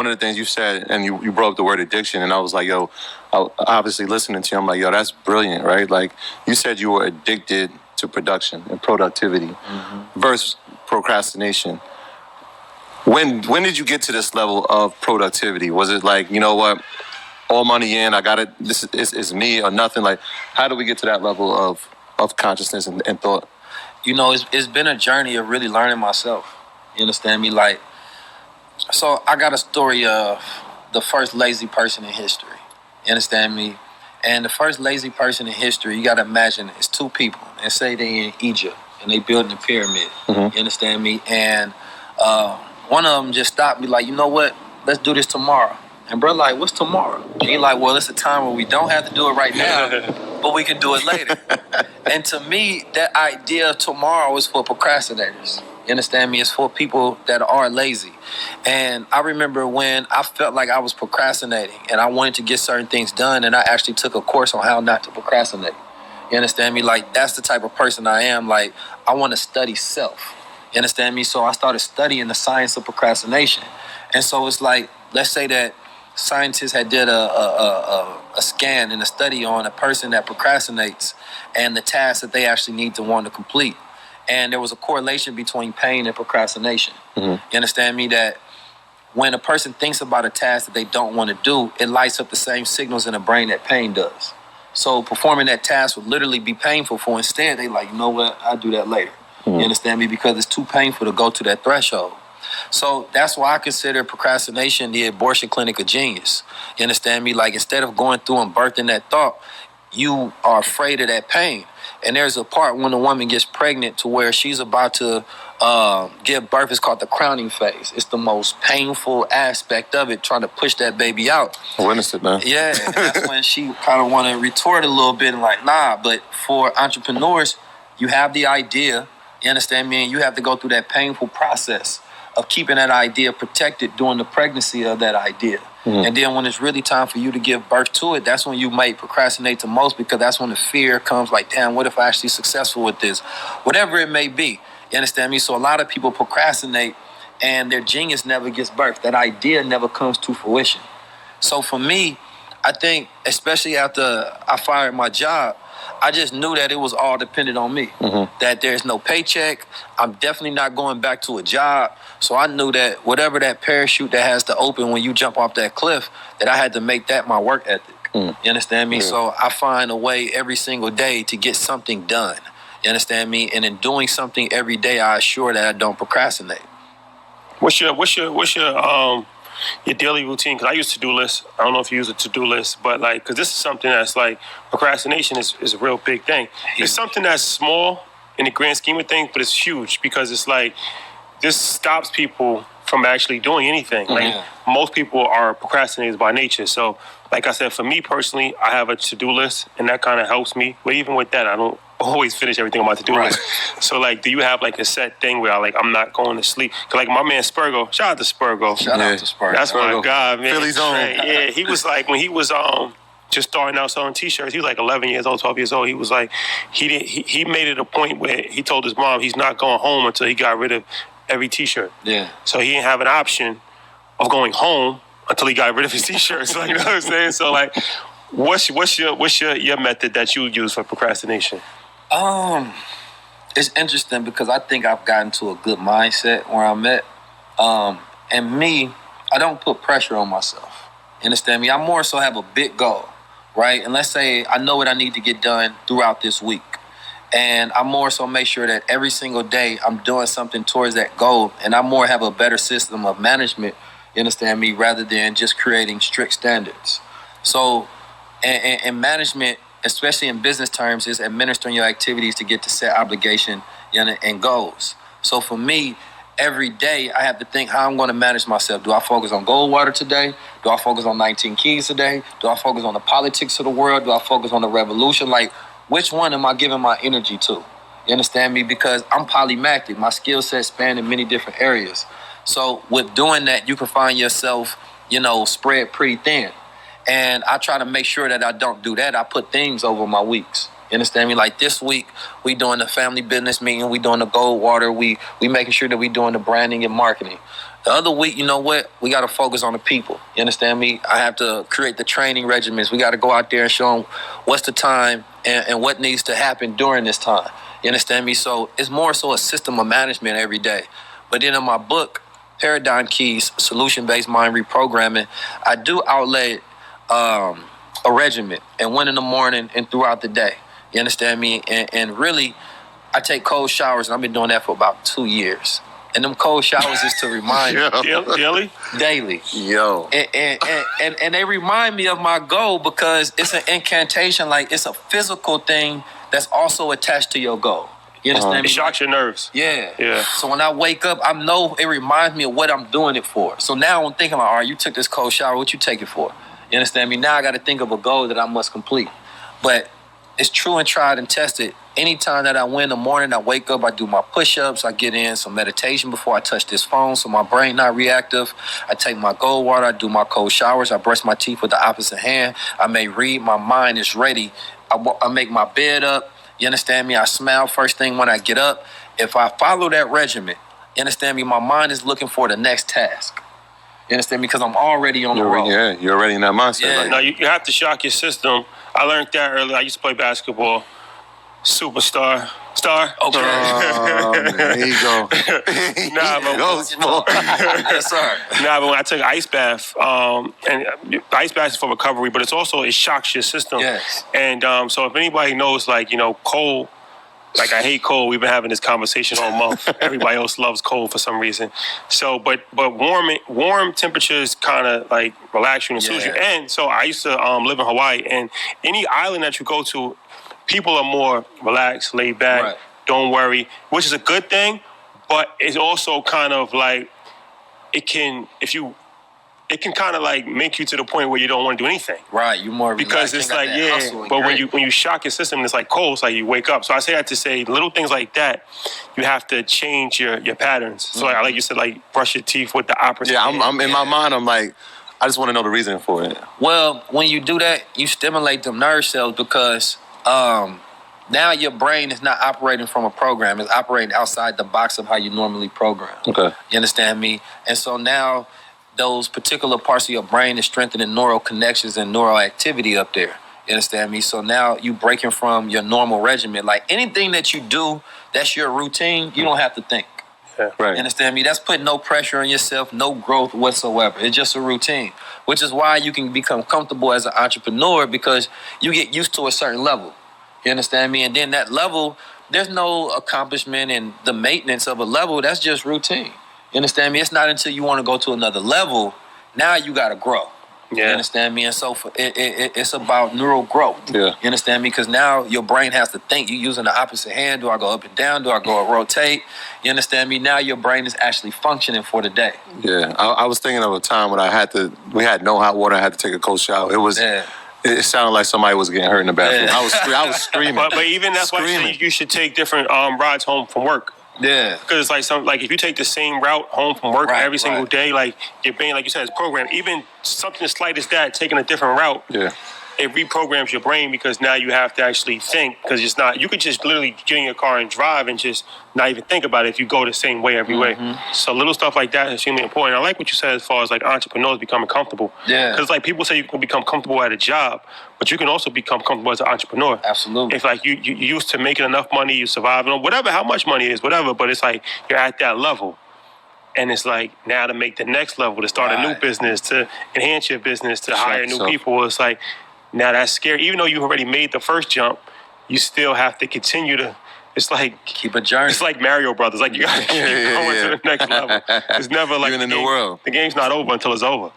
one of the things you said, and you brought up the word addiction, and I was like, yo, obviously listening to you, I'm like, yo, that's brilliant, right? Like, you said you were addicted to production and productivity versus procrastination. When did you get to this level of productivity? Was it like, you know what, all money in, I got it, this is me or nothing? Like, how do we get to that level of consciousness and thought? You know, it's been a journey of really learning myself. You understand me? Like, so I got a story of the first lazy person in history. You understand me? And the first lazy person in history, you got to imagine, it's two people. And say they in Egypt and they building a pyramid. You understand me? And one of them just stopped me like, you know what? Let's do this tomorrow. And bro, like, what's tomorrow? And he like, well, it's a time where we don't have to do it right now, but we can do it later. And to me, that idea of tomorrow is for procrastinators. You understand me? It's for people that are lazy. And I remember when I felt like I was procrastinating and I wanted to get certain things done, and I actually took a course on how not to procrastinate. You understand me? Like, that's the type of person I am. Like, I want to study self. You understand me? So I started studying the science of procrastination. And so it's like, let's say that scientists had did a scan and a study on a person that procrastinates and the tasks that they actually need to want to complete. And there was a correlation between pain and procrastination. You understand me? That when a person thinks about a task that they don't want to do, it lights up the same signals in the brain that pain does. So performing that task would literally be painful for. Instead, they like, you know what? I'll do that later. You understand me? Because it's too painful to go to that threshold. So that's why I consider procrastination the abortion clinic of genius. You understand me? Like, instead of going through and birthing that thought, you are afraid of that pain. And there's a part when a woman gets pregnant to where she's about to give birth. It's called the crowning phase. It's the most painful aspect of it, trying to push that baby out. I witnessed it, man. Yeah, and that's when she kind of want to retort a little bit and like, nah. But for entrepreneurs, you have the idea, you understand me? And you have to go through that painful process of keeping that idea protected during the pregnancy of that idea. And then when it's really time for you to give birth to it, that's when you might procrastinate the most, because that's when the fear comes like, damn, what if I'm actually successful with this? Whatever it may be. You understand me? So a lot of people procrastinate and their genius never gets birthed. That idea never comes to fruition. So for me, I think, especially after I fired my job, I just knew that it was all dependent on me. That there's no paycheck. I'm definitely not going back to a job. So I knew that whatever that parachute that has to open when you jump off that cliff, that I had to make that my work ethic. You understand me? So I find a way every single day to get something done. You understand me? And in doing something every day, I assure that I don't procrastinate. What's your daily routine? Because I use to-do lists. I don't know if you use a to-do list, but like, because this is something that's like, procrastination is a real big thing. It's something that's small in the grand scheme of things, but it's huge because it's like, this stops people from actually doing anything. Like, most people are procrastinators by nature. So, like I said, for me personally, I have a to-do list, and that kind of helps me. But even with that, I don't always finish everything on my to-do list. So, like, do you have like a set thing where I'm not going to sleep? Cause like my man Spurgo, shout out to Spurgo. Shout out to Spurgo. That's my God, man. Philly's own. Yeah, he was like, when he was just starting out selling t-shirts, he was like 11 years old, 12 years old. He was like, he made it a point where he told his mom he's not going home until he got rid of every t-shirt. So he didn't have an option of going home until he got rid of his t-shirts. Like, you know what I'm saying? So like, what's your method that you use for procrastination? It's interesting because I think I've gotten to a good mindset where I'm at. And me, I don't put pressure on myself. You understand me? I more so have a big goal, right? And let's say I know what I need to get done throughout this week. And I more so make sure that every single day I'm doing something towards that goal. And I more have a better system of management, you understand me, rather than just creating strict standards. So, and management, especially in business terms, is administering your activities to get to set obligation and goals. So for me, every day I have to think how I'm going to manage myself. Do I focus on Goldwater today? Do I focus on 19 Keys today? Do I focus on the politics of the world? Do I focus on the revolution? Like, which one am I giving my energy to? You understand me? Because I'm polymatic. My skill set span in many different areas. So with doing that, you can find yourself, spread pretty thin. And I try to make sure that I don't do that. I put things over my weeks. You understand me? Like this week, we doing the family business meeting. We doing the Goldwater. We making sure that we doing the branding and marketing. The other week, you know what? We got to focus on the people. You understand me? I have to create the training regimens. We got to go out there and show them what's the time and what needs to happen during this time. You understand me? So it's more so a system of management every day. But then in my book, Paradigm Keys, Solution-Based Mind Reprogramming, I do outlet a regimen and one in the morning and throughout the day. You understand me? And really, I take cold showers, and I've been doing that for about 2 years. And them cold showers is to remind me daily. Yo. And they remind me of my goal because it's an incantation, like it's a physical thing that's also attached to your goal. You understand me? It shocks your nerves. Yeah. So when I wake up, I know it reminds me of what I'm doing it for. So now I'm thinking like, all right, you took this cold shower, what you take it for? You understand me? Now I got to think of a goal that I must complete. But it's true and tried and tested. Anytime that I win in the morning, I wake up, I do my push-ups, I get in some meditation before I touch this phone so my brain not reactive. I take my cold water, I do my cold showers, I brush my teeth with the opposite hand. I may read, my mind is ready. I make my bed up, you understand me? I smile first thing when I get up. If I follow that regimen, you understand me? My mind is looking for the next task. You understand me? Because I'm already on the road. Yeah, you're already in that mindset. Yeah. No, you have to shock your system. I learned that early. I used to play basketball. Superstar. Star. Okay. There you go. Nah, but Go, Smoke. Yes, sir. Nah, but when I took an ice bath, and the ice bath is for recovery, but it shocks your system. Yes. And so if anybody knows, like, cold, like I hate cold. We've been having this conversation all month. Everybody else loves cold for some reason. So, but warm temperatures kind of like relax you and soothe you. And so I used to live in Hawaii, and any island that you go to, people are more relaxed, laid back, don't worry, which is a good thing. But it's also kind of like it can kind of like make you to the point where you don't want to do anything. Right, you more because it's like but when you shock your system, it's like cold. It's like you wake up. So I say that to say little things like that, you have to change your patterns. So like you said, like brush your teeth with the opposite. Yeah, I'm in my mind. I'm like, I just want to know the reason for it. Well, when you do that, you stimulate them nerve cells because now your brain is not operating from a program. It's operating outside the box of how you normally program. Okay. You understand me? And so now those particular parts of your brain is strengthening neural connections and neural activity up there. You understand me? So now you breaking from your normal regimen. Like anything that you do, that's your routine, you don't have to think. Yeah. Right. You understand me? That's putting no pressure on yourself, no growth whatsoever. It's just a routine, which is why you can become comfortable as an entrepreneur because you get used to a certain level. You understand me? And then that level, there's no accomplishment and the maintenance of a level. That's just routine. You understand me? It's not until you want to go to another level, now you got to grow. Yeah. You understand me? And so it's about neural growth. Yeah. You understand me? Because now your brain has to think. You're using the opposite hand. Do I go up and down? Do I go rotate? You understand me? Now your brain is actually functioning for the day. Yeah. I was thinking of a time when we had no hot water. I had to take a cold shower. It was... Yeah. It sounded like somebody was getting hurt in the bathroom. Yeah. I was screaming. But even that's why I say you should take different rides home from work. Yeah. Because it's like if you take the same route home from work every single day, like your brain, like you said, is programmed. Even something as slight as that, taking a different route, it reprograms your brain because now you have to actually think. Because it's not, you could just literally get in your car and drive and just not even think about it if you go the same way every way. So little stuff like that is extremely important. I like what you said as far as like entrepreneurs becoming comfortable. Yeah. Because like people say you can become comfortable at a job, but you can also become comfortable as an entrepreneur. Absolutely. If like you used to making enough money, you survive, whatever, how much money it is, whatever, but it's like you're at that level. And it's like now to make the next level, to start a new business, to enhance your business, to hire new people. It's like, now that's scary. Even though you already made the first jump, you still have to continue to, it's like... Keep a journey. It's like Mario Brothers. Like you got to keep going to the next level. It's never like... You're in the new world. The game's not over until it's over.